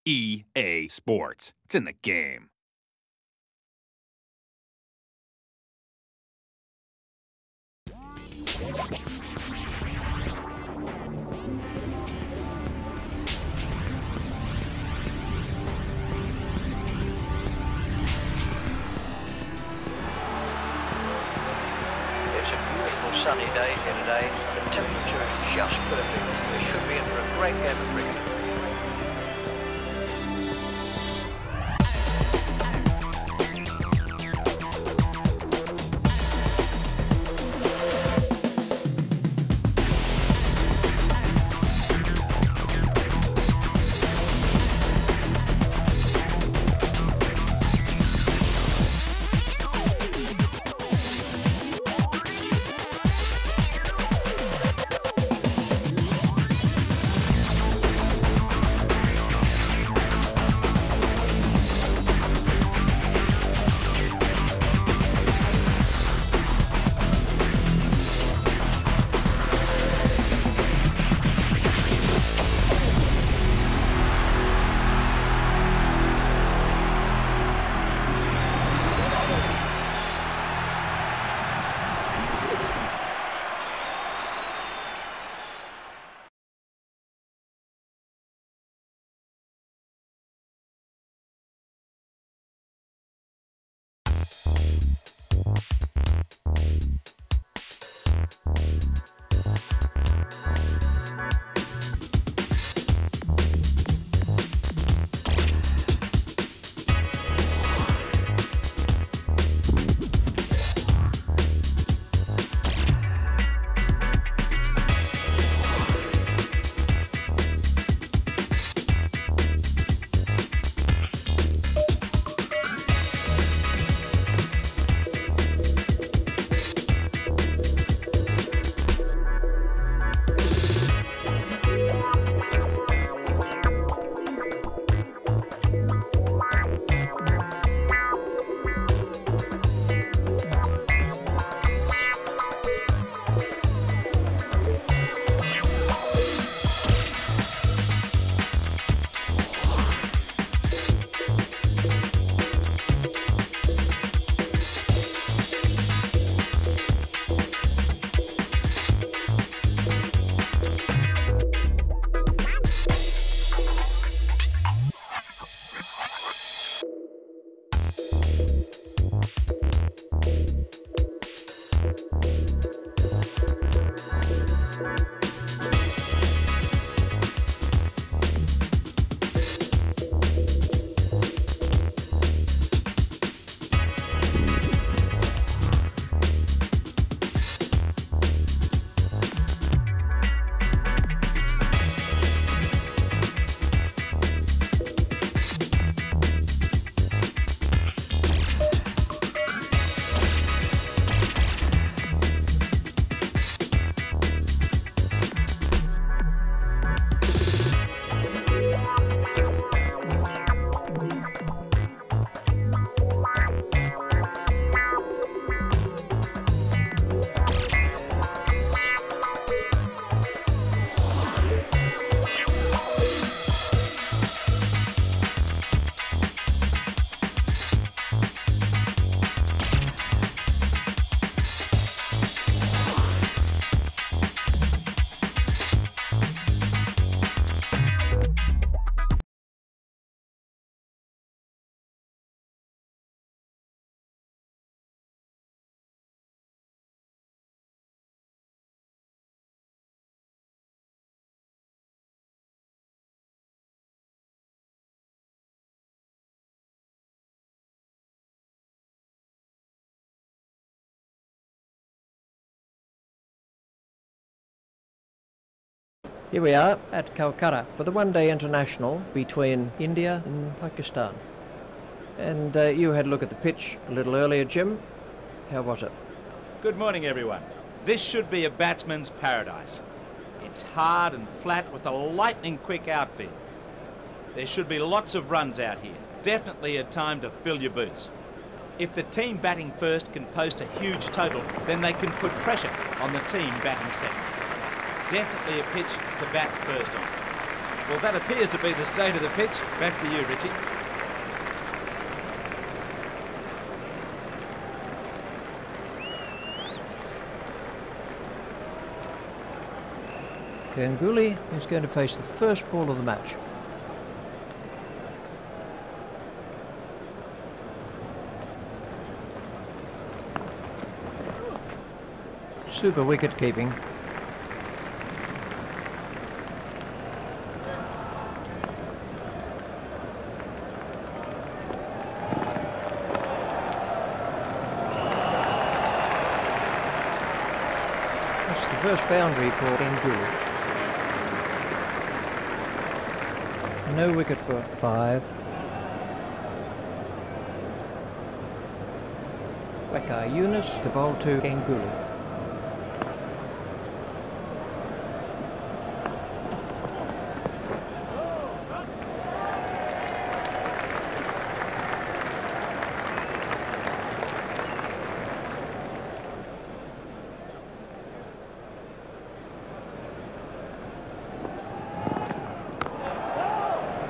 EA Sports. It's in the game. It's a beautiful sunny day here today. The temperature is just perfect. We should be in for a great game of cricket. Here we are at Calcutta for the one-day international between India and Pakistan. And you had a look at the pitch a little earlier, Jim. How was it? Good morning, everyone. This should be a batsman's paradise. It's hard and flat with a lightning-quick outfield. There should be lots of runs out here. Definitely a time to fill your boots. If the team batting first can post a huge total, then they can put pressure on the team batting second. Definitely a pitch to bat first on. Well, that appears to be the state of the pitch. Back to you, Richie. Ganguly is going to face the first ball of the match. Super wicket keeping. That's the first boundary for Ganguly. No wicket for 5. Waqar Younis to bowl to Ganguly.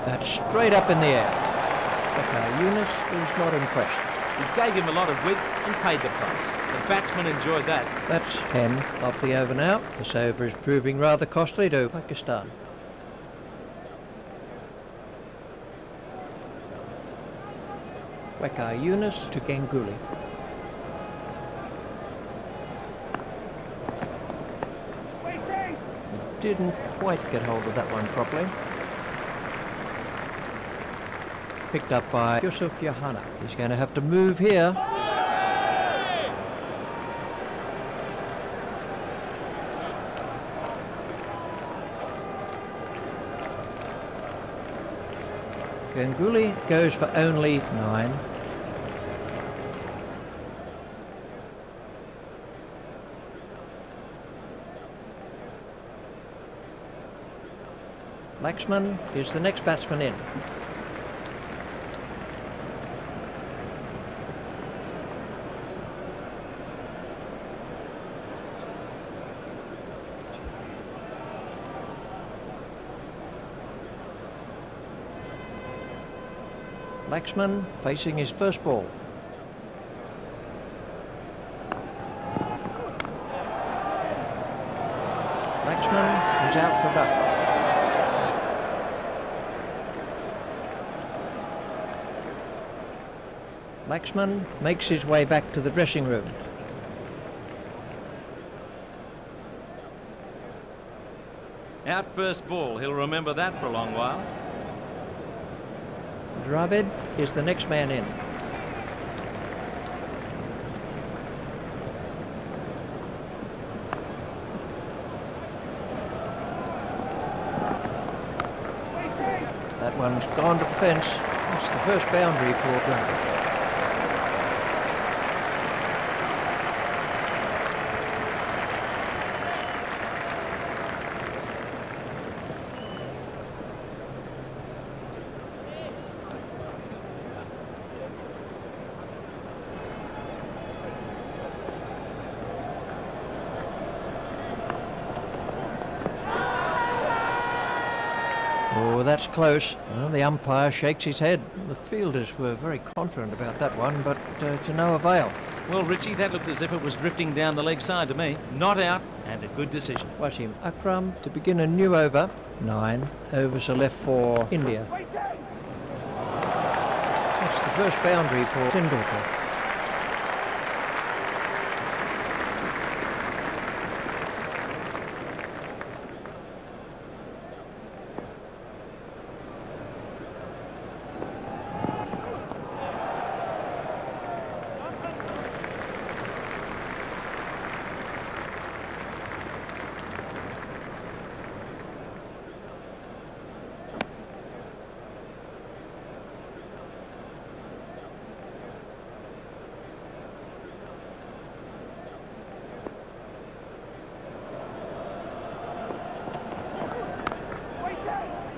That's straight up in the air. Waqar Younis is not impressed. He gave him a lot of width and paid the price. The batsman enjoyed that. That's 10 off the over now. This over is proving rather costly to Pakistan. Waqar Younis to Ganguly. He didn't quite get hold of that one properly. Picked up by Yusuf Yohana. He's going to have to move here. Ganguly goes for only 9. Laxman is the next batsman in. Laxman facing his first ball. Laxman is out for duck. Laxman makes his way back to the dressing room. Out first ball. He'll remember that for a long while. Dravid is the next man in. That one's gone to the fence. It's the first boundary for Dravid. Oh, that's close. Well, the umpire shakes his head. The fielders were very confident about that one, but to no avail. Well, Richie, that looked as if it was drifting down the leg side to me. Not out, and a good decision. Wasim Akram to begin a new over. 9 overs are left for India. That's the first boundary for Tendulkar.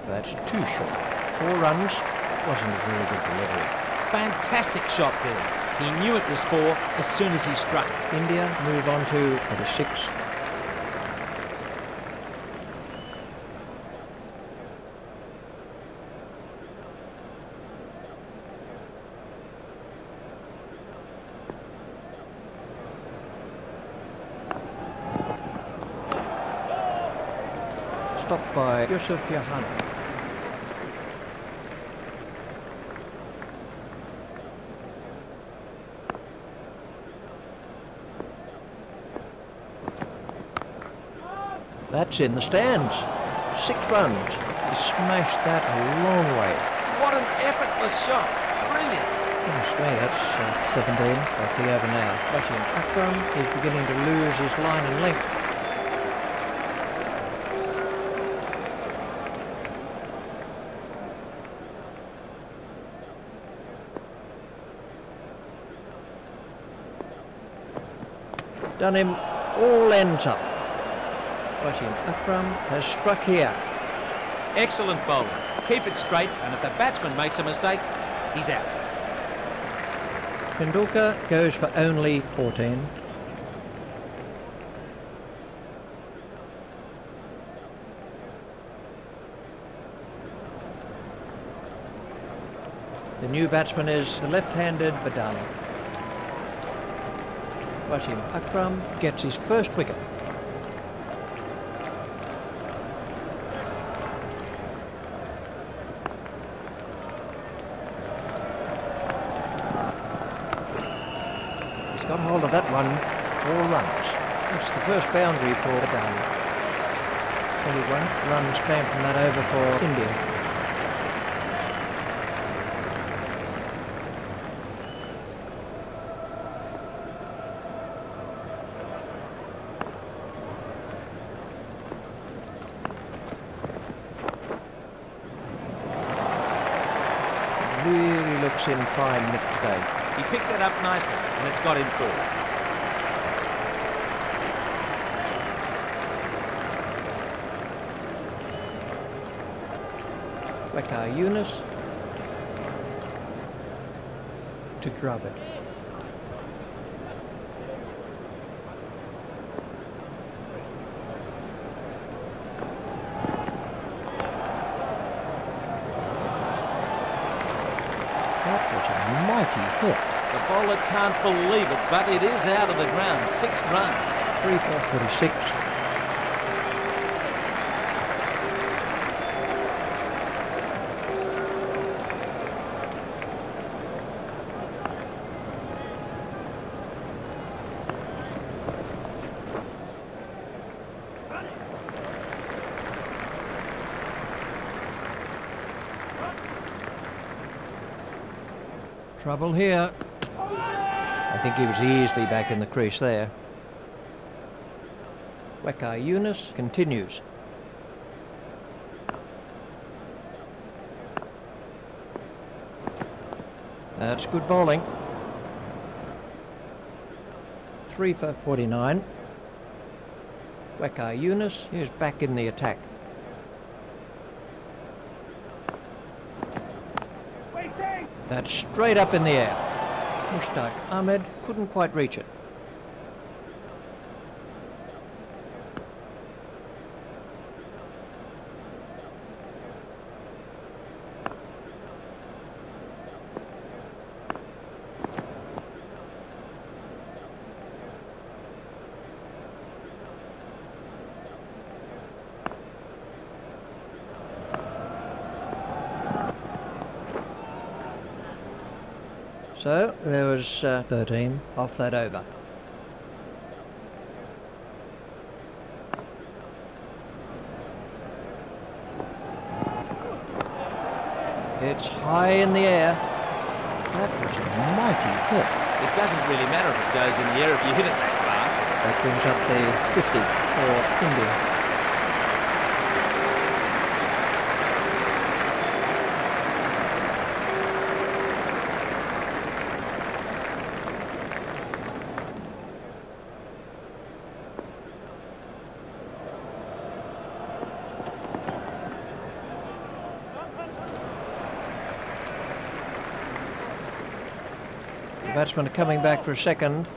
That's too short. 4 runs. Wasn't a very good delivery. Fantastic shot there. He knew it was 4 as soon as he struck. India move on to number 6. stopped by Yusuf Yohana. That's in the stands. 6 runs. He smashed that a long way. What an effortless shot. Brilliant. Goodness me, that's 17 off the over now. Watching Akram, he's beginning to lose his line and length. Done him all ends up. Watching Akram has struck here. Excellent bowling. Keep it straight, and if the batsman makes a mistake, he's out. Tendulkar goes for only 14. The new batsman is the left-handed Badani. Wasim Akram gets his first wicket. He's got hold of that one, 4 runs. That's the first boundary for Badani. 21 runs came from that over for India. Really looks in fine nick today. He picked it up nicely, and it's got him forward. Waqar Yunus to Dravid. That was a mighty hit. The bowler can't believe it, but it is out of the ground. 6 runs. 3 for 46. Trouble here. I think he was easily back in the crease there. Waqar Yunus continues. That's good bowling. 3 for 49. Waqar Yunus is back in the attack. That's straight up in the air. Mushtaq Ahmed couldn't quite reach it. So there was 13 off that over. It's high in the air. That was a mighty hit. It doesn't really matter if it goes in the air if you hit it that far. That brings up the 50 for India. The batsmen are coming back for a second.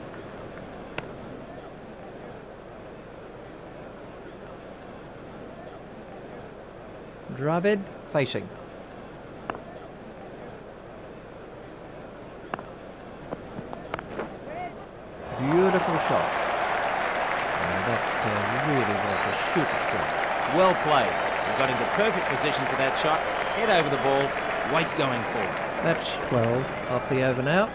Dravid facing. Beautiful shot. That really was a super strike. Well played. He got into perfect position for that shot. Head over the ball. Weight going forward. That's 12 off the over now.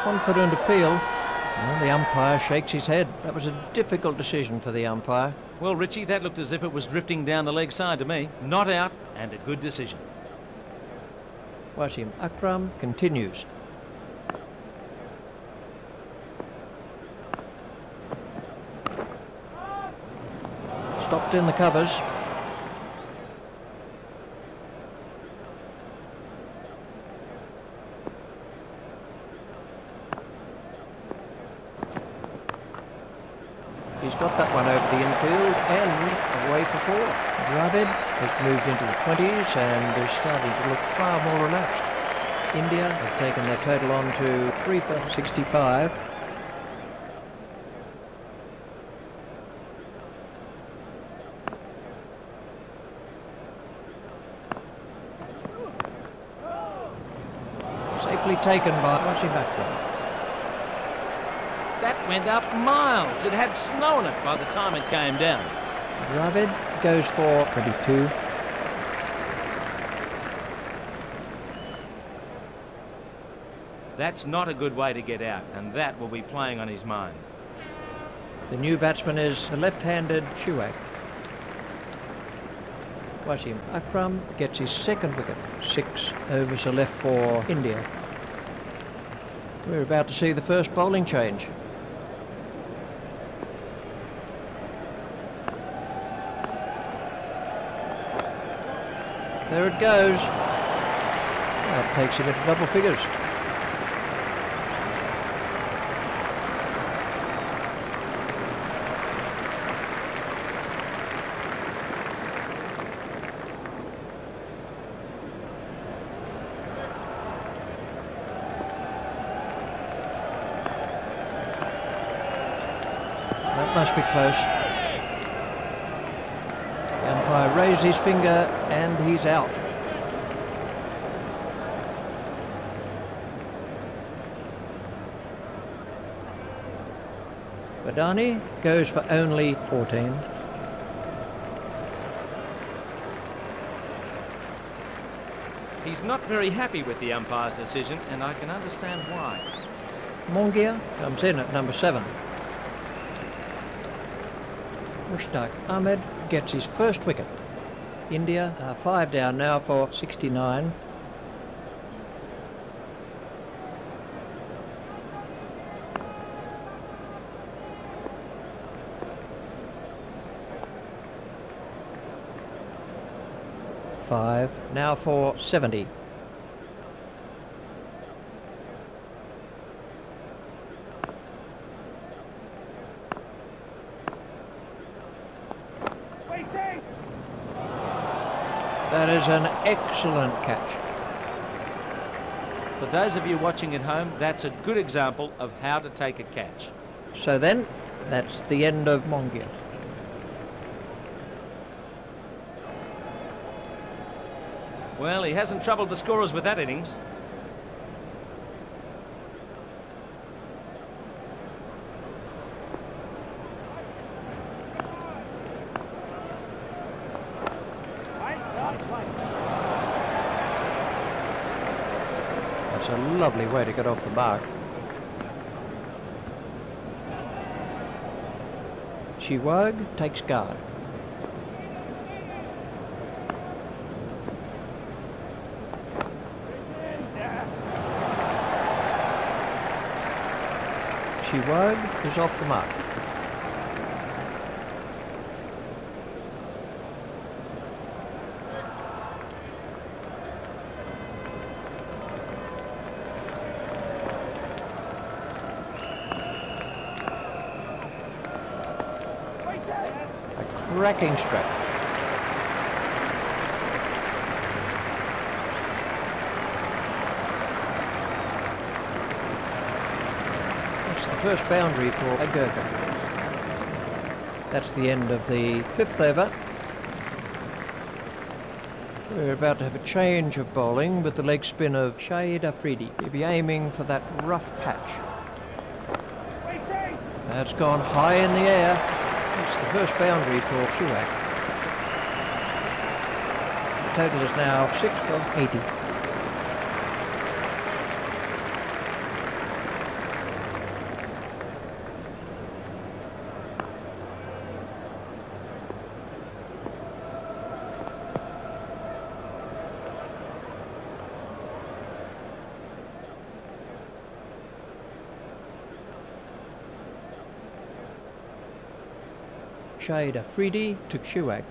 Confident appeal. Well, the umpire shakes his head. That was a difficult decision for the umpire. Well, Richie, that looked as if it was drifting down the leg side to me. Not out, and a good decision. Wasim Akram continues. Stopped in the covers. He's got that one over the infield and away for 4. Dravid has moved into the 20s and is starting to look far more relaxed. India have taken their total on to 3 for 65. Safely taken by Wasim Akram. That went up miles. It had snow on it by the time it came down. Dravid goes for 22. That's not a good way to get out, and that will be playing on his mind. The new batsman is the left-handed Shuak. Wasim Akram gets his second wicket. 6 overs are left for India. We're about to see the first bowling change. There it goes. That takes him into double figures. That must be close. The umpire raised his finger and he's out. Badani goes for only 14. He's not very happy with the umpire's decision, and I can understand why. Mongia comes in at number 7. Mushtaq Ahmed gets his first wicket. India are 5 down now for 69. Five now for 70. That is an excellent catch. For those of you watching at home, that's a good example of how to take a catch. So then, that's the end of Mongia. Well, he hasn't troubled the scorers with that innings. That's a lovely way to get off the mark. Chiwag takes guard. Chiwag is off the mark. A cracking stroke. First boundary for Agurka. That's the end of the 5th over. We're about to have a change of bowling with the leg spin of Shahid Afridi. He'll be aiming for that rough patch. That's gone high in the air. It's the first boundary for Shuak. The total is now 6 for 80. Shahid Afridi to Shuak.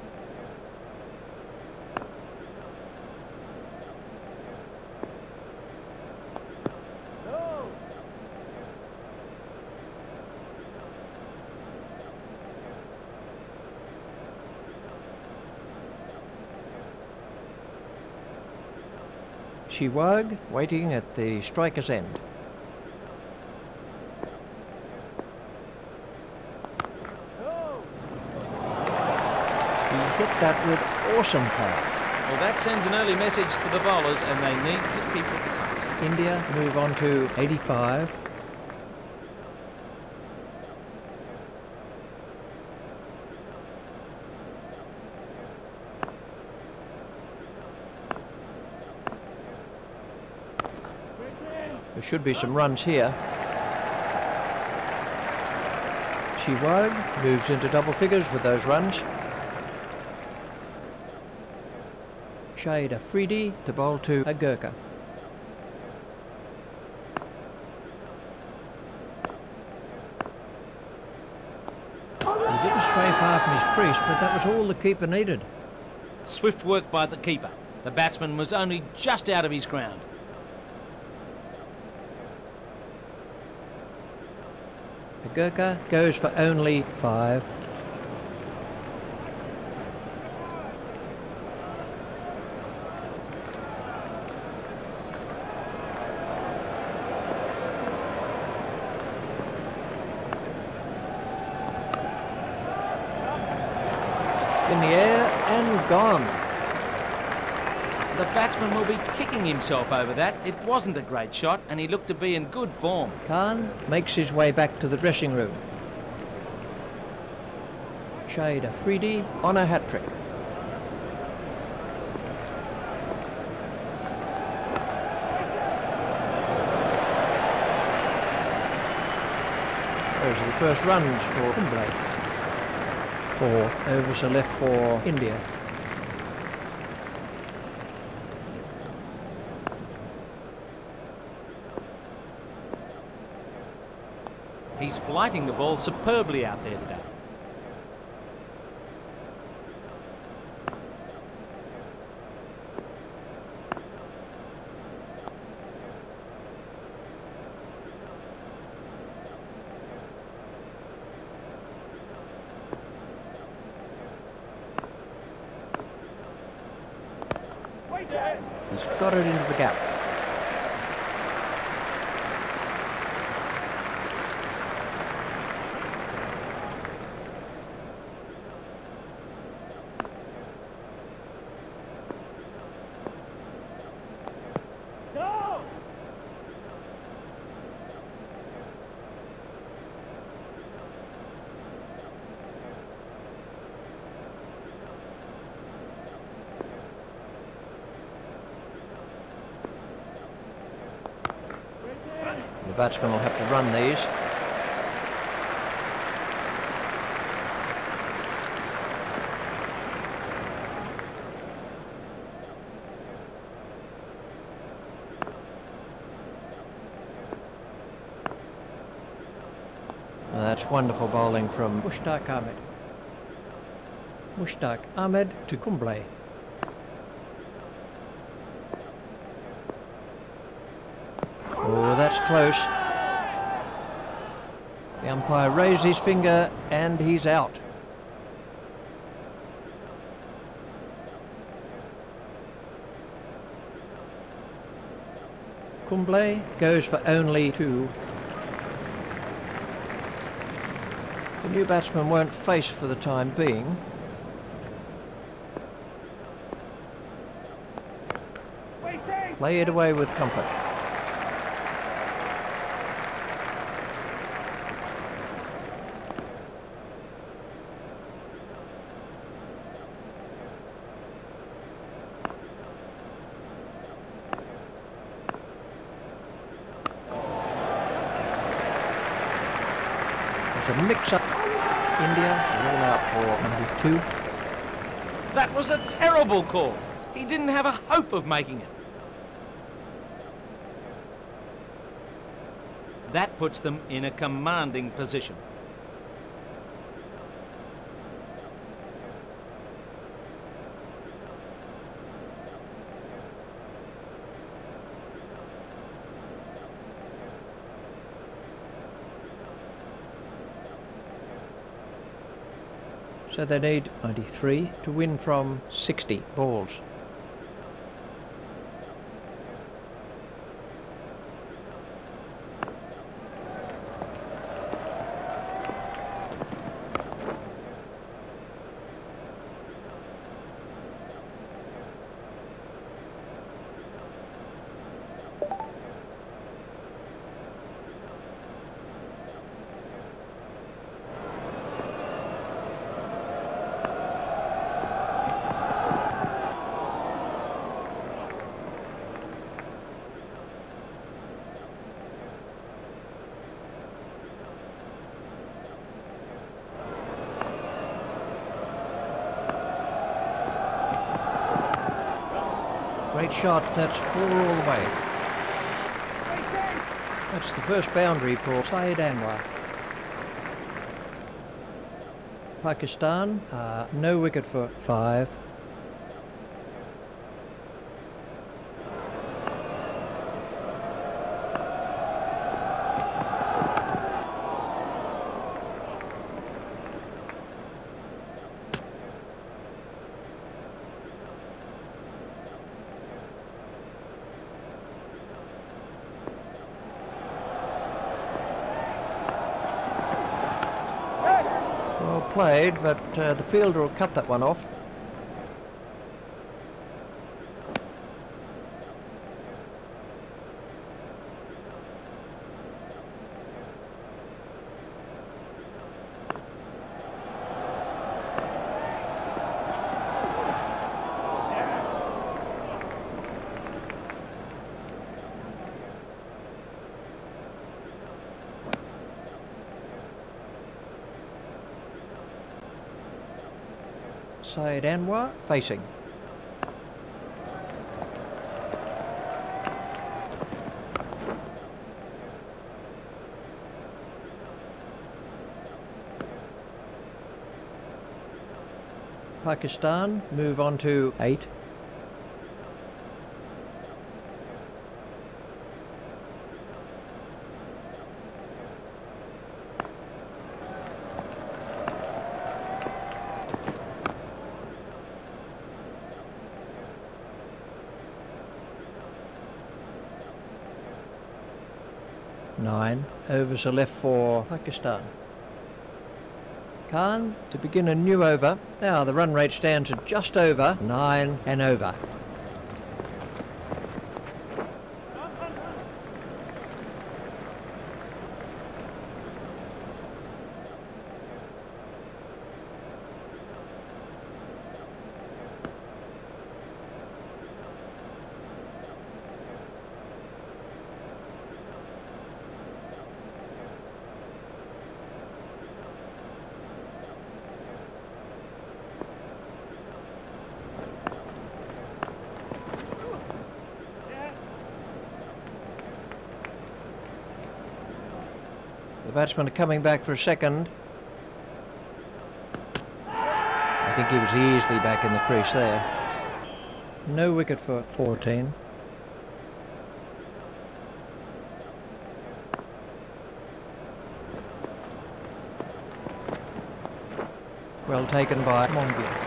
Shiwag waiting at the striker's end. Hit that with awesome power. Well, that sends an early message to the bowlers, and they need to keep it tight. India move on to 85. There should be some runs here. Shiwag moves into double figures with those runs. Shahid Afridi to bowl to Agurka. He didn't stray far from his crease, but that was all the keeper needed. Swift work by the keeper. The batsman was only just out of his ground. Agurka goes for only 5. In the air and gone. The batsman will be kicking himself over that. It wasn't a great shot, and he looked to be in good form. Khan makes his way back to the dressing room. Shahid Afridi on a hat-trick. Those are the first runs for Kumble. 4 overs are left for India. He's flighting the ball superbly out there today. He's got it into the gap. The batsman will have to run these. That's wonderful bowling from Mushtaq Ahmed. Mushtaq Ahmed to Kumble. Oh, that's close. The umpire raised his finger and he's out. Kumble goes for only 2. The new batsmen won't face for the time being. play it away with comfort. It's a mix-up. India all out for number 2. That was a terrible call. He didn't have a hope of making it. That puts them in a commanding position. So they need 93 to win from 60 balls. Great shot, that's 4 all the way. That's the first boundary for Syed Anwar. Pakistan, no wicket for 5. Well played, but the fielder will cut that one off. Syed Anwar facing. Pakistan move on to 8. Nine overs are left for Pakistan. Khan to begin a new over. Now the run rate stands at just over 9 and over. The batsmen are coming back for a second. I think he was easily back in the crease there. No wicket for 14. Well taken by Mongia.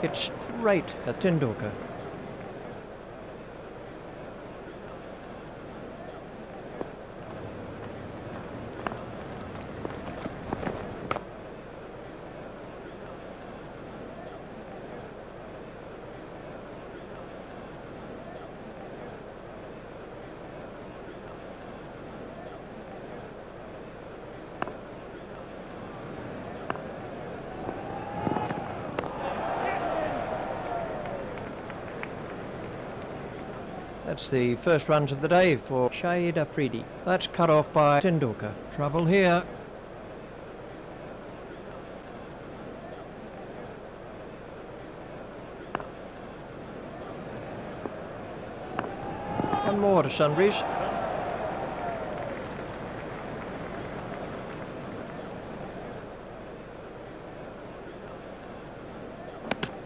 It's straight at Tendulkar. That's the first runs of the day for Shahid Afridi. That's cut off by Tendulkar. Trouble here. One more to Sunbury's.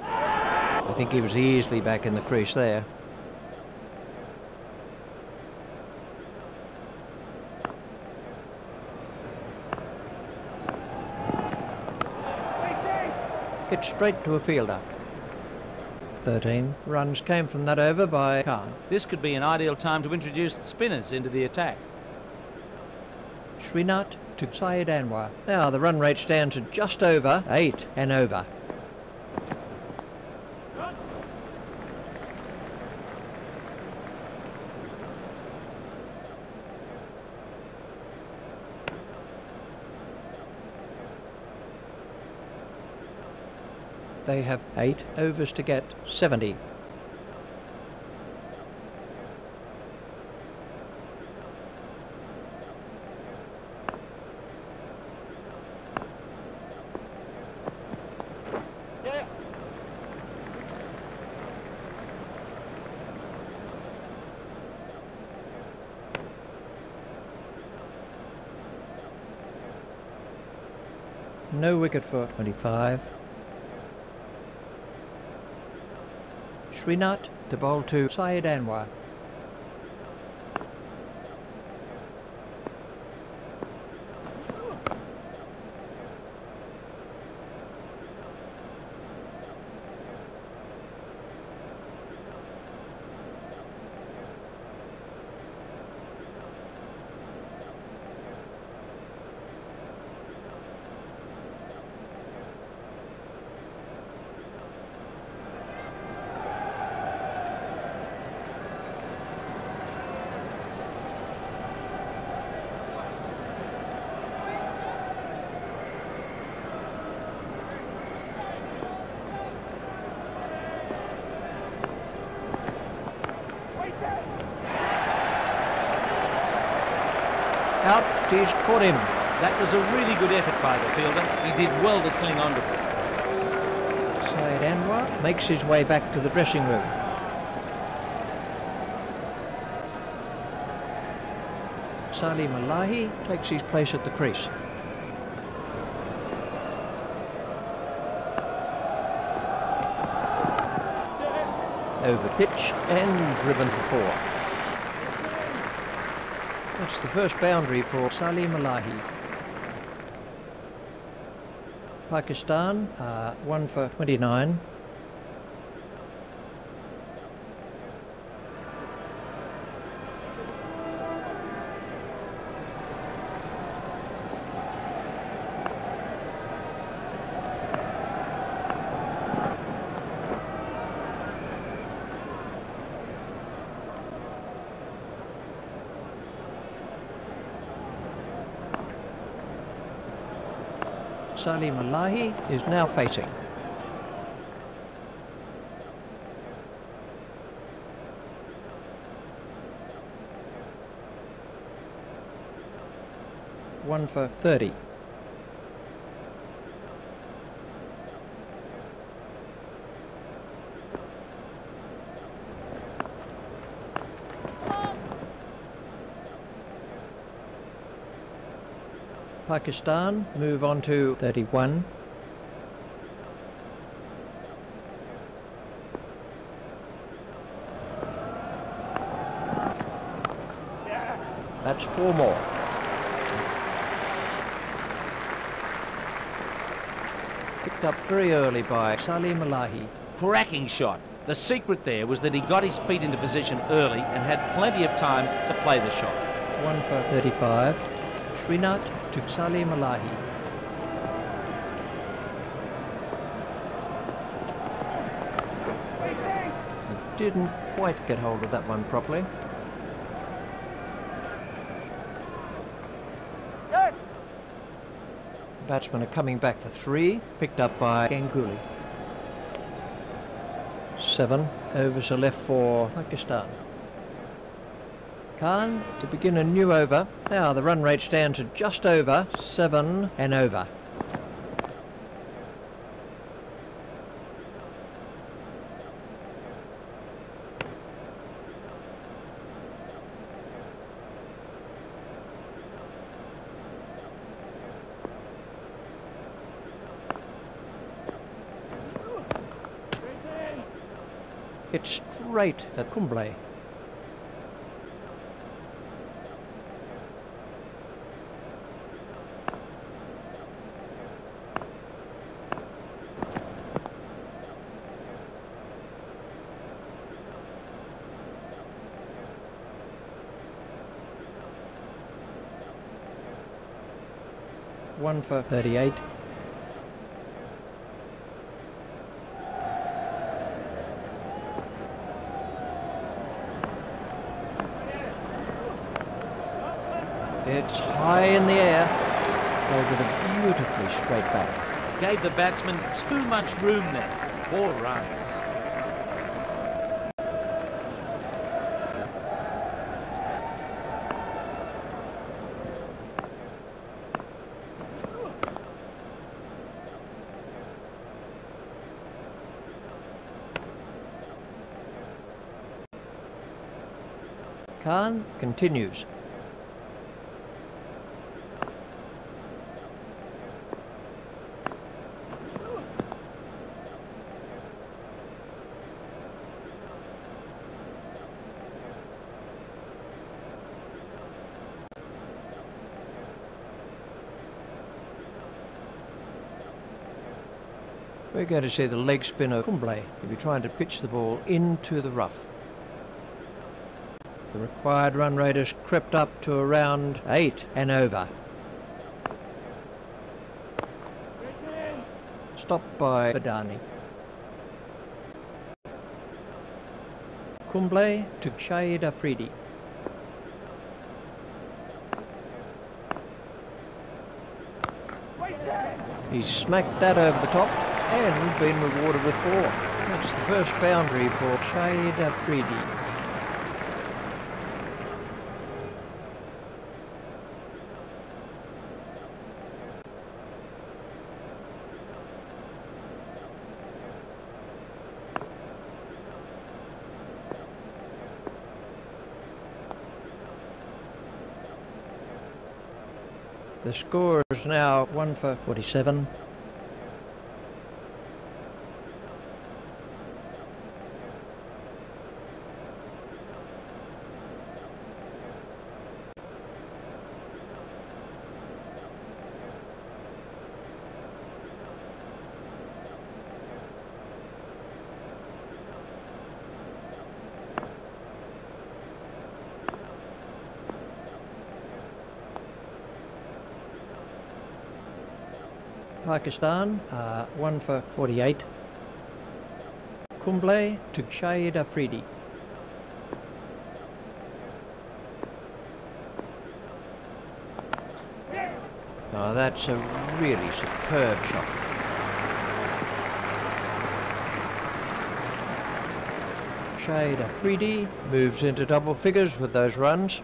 I think he was easily back in the crease there. Hit straight to a fielder. 13 runs came from that over by Khan. This could be an ideal time to introduce the spinners into the attack. Srinath to Syed Anwar. Now the run rate stands at just over 8 and over. They have 8 overs to get 70. No wicket for 25. Srinath to bowl to Syed Anwar. Out, he's caught him. That was a really good effort by the fielder. He did well to cling on to it. Syed Anwar makes his way back to the dressing room. Salim Alahi takes his place at the crease. Over pitch and driven to 4. That's the first boundary for Salim Alahi. Pakistan are 1 for 29. Salim Alahi is now facing. One for 30. Pakistan move on to 31. That's 4 more. Picked up very early by Salim Alahi. Cracking shot. The secret there was that he got his feet into position early and had plenty of time to play the shot. 1 for 35. Srinath Tuksali Malahi. Didn't quite get hold of that one properly. Batsmen are coming back for 3, picked up by Ganguly. 7 overs are left for Pakistan. Khan to begin a new over. Now the run rate stands at just over 7 and over. It's straight at Kumble. One for 38. It's high in the air, over the beautifully straight back. Gave the batsman too much room there. 4 runs. Khan continues. We're going to see the leg spinner Kumble. He'll be trying to pitch the ball into the rough. The required run rate has crept up to around 8 and over. Stopped by Badani. Kumble to Shahid Afridi. He's smacked that over the top and been rewarded with 4. That's the first boundary for Shahid Afridi. The score is now 1 for 47. Pakistan 1 for 48. Kumble to Shahid Afridi. Oh, that's a really superb shot. Shahid Afridi moves into double figures with those runs.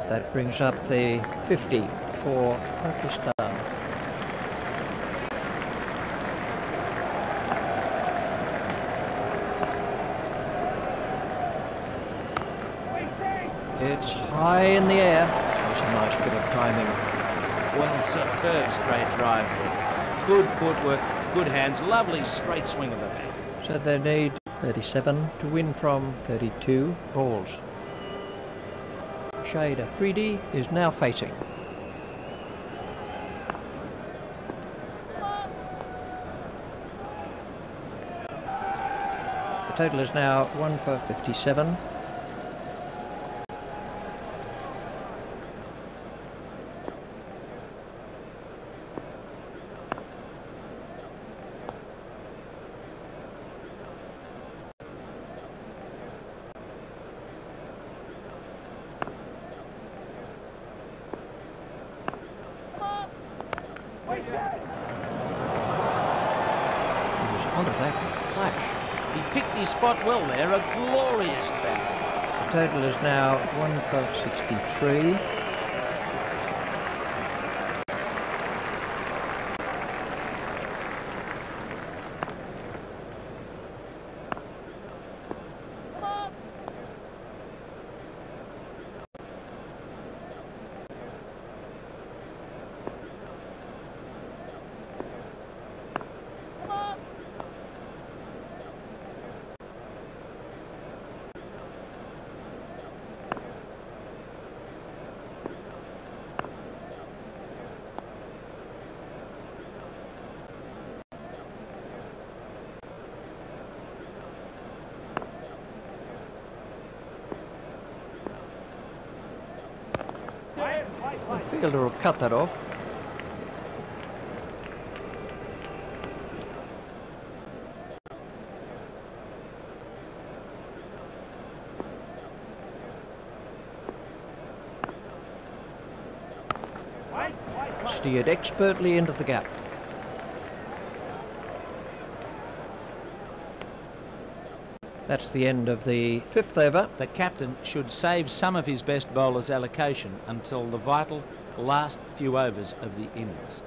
That brings up the 50 for Pakistan. It's high in the air. That's a nice bit of timing. Well, superb straight drive. Good footwork, good hands, lovely straight swing of the bat. So they need 37 to win from 32 balls. Shahid Afridi is now facing. The total is now 1 for 57. Onto that flash. He picked his spot well there, a glorious bat. The total is now 1 for 63. The fielder will cut that off. Steered expertly into the gap. That's the end of the 5th over. The captain should save some of his best bowlers' allocation until the vital last few overs of the innings.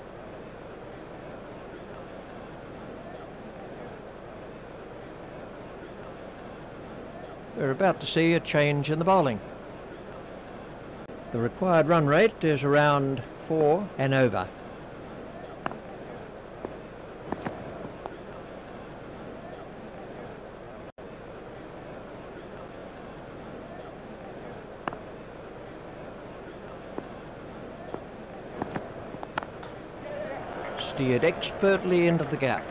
We're about to see a change in the bowling. The required run rate is around 4 and over. Steered expertly into the gap.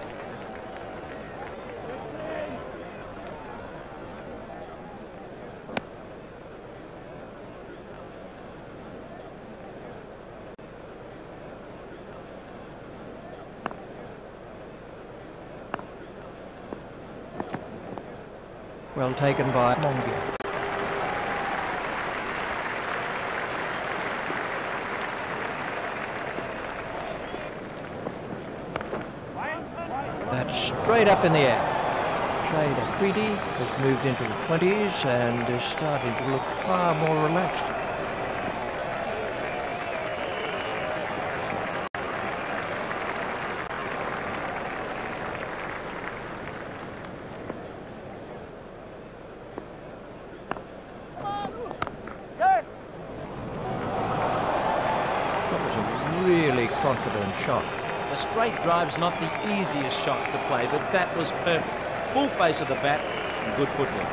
Well taken by Mongia. That's straight up in the air. Shade Afridi has moved into the 20s and is starting to look far more relaxed. That was a really confident shot. A straight drive's not the easiest shot to play, but that was perfect. Full face of the bat and good footwork.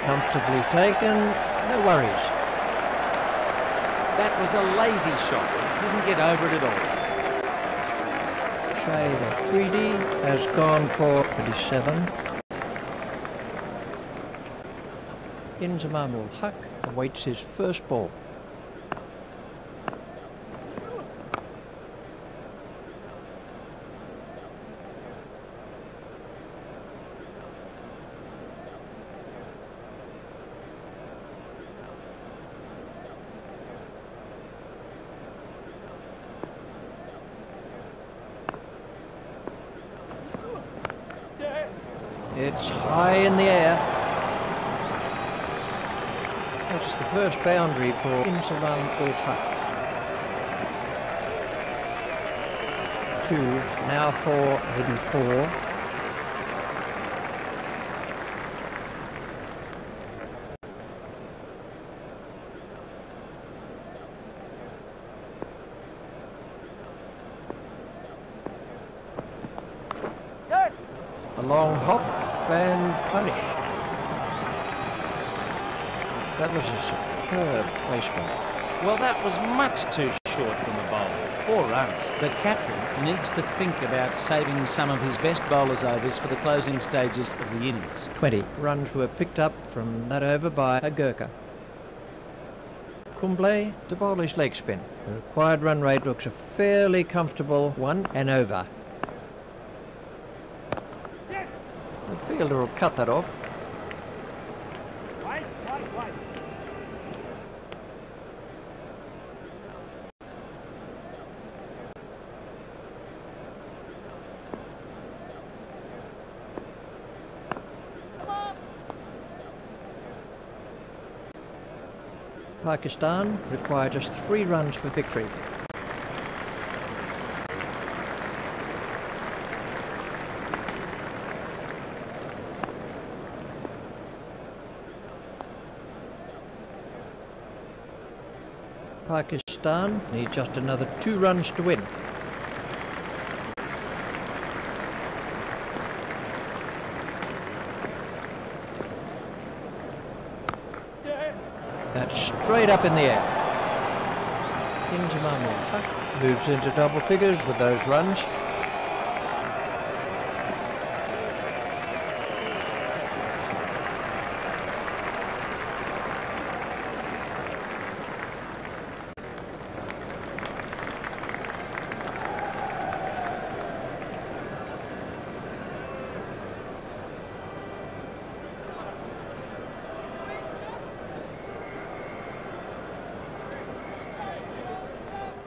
Comfortably taken, no worries. That was a lazy shot. He didn't get over it at all. Shade Afridi has gone for 27. Inzamam ul Haq awaits his first ball. It's high in the air. That's the first boundary for Inzamam ul Haq. 2 now for 84. A long hop and punished. That was a superb placement. Well, that was much too short from the bowler. 4 runs. The captain needs to think about saving some of his best bowlers' overs for the closing stages of the innings. 20 runs were picked up from that over by a Gurkha. Kumble to bowl his leg spin. The required run rate looks a fairly comfortable 1 and over. The fielder will cut that off. Pakistan require just 3 runs for victory. Pakistan need just another 2 runs to win. That's straight up in the air. Inzamam moves into double figures with those runs.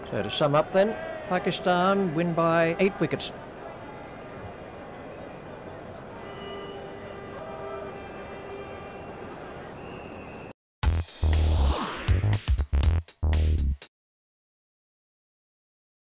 So to sum up then, Pakistan win by 8 wickets.